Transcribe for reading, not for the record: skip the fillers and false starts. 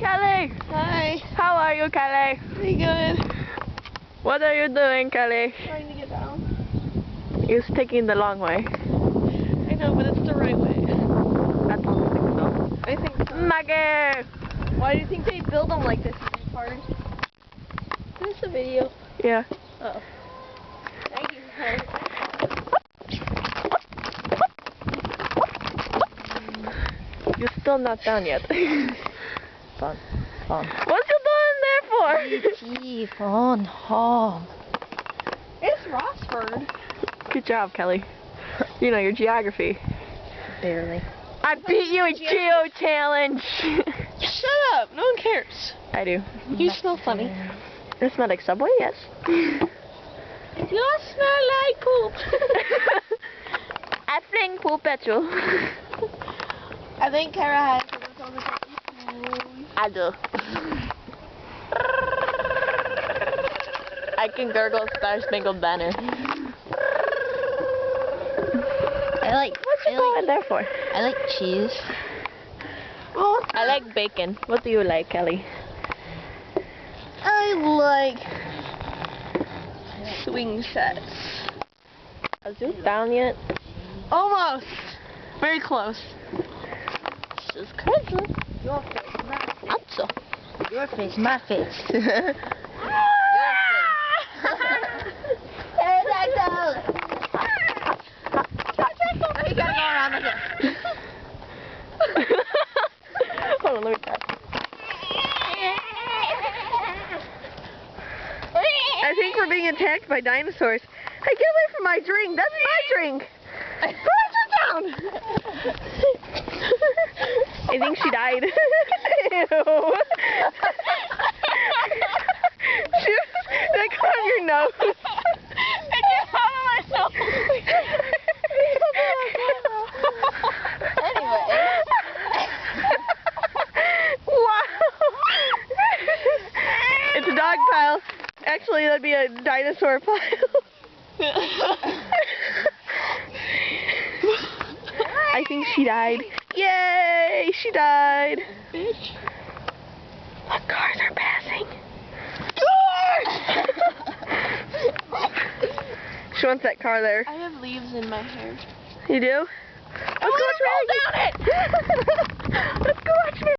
Kelly. Hi. How are you, Kelly? Pretty good. What are you doing, Kelly? Trying to get down. You're taking the long way. I know, but it's the right way. I don't think so. I think so. Maggie! Why do you think they build them like this, you retard? Is this a video? Yeah. Oh. Thank you. You're still not down yet. Fun. What you doing there for? Fun. Home. It's Rossford. Good job, Kelly. You know your geography. Barely. I beat you in Geo Challenge. Shut up. No one cares. I do. You smell funny. I smell like Subway, yes. You smell like poop. I fling poop at you. I think Kara has some. I do. I can gurgle Star Spangled Banner. What you going there for? I like cheese. Oh, I like bacon. What do you like, Kelly? I like swing sets. Are you down yet? Almost. Very close. This is crazy. Your face, my face. Achoo. Your face, my face. You gotta go around like this. Hold on, let me try. I think we're being attacked by dinosaurs. Hey, get away from my drink. That's my drink. Put her down. I think she died. Ew. That got on your nose. I can't follow myself. Anyway. Wow. It's a dog pile. Actually, that'd be a dinosaur pile. I think she died. Yay! She died. Bitch. Look, cars are passing. She wants that car there. I have leaves in my hair. You do? Let's go watch me. Let's go watch me.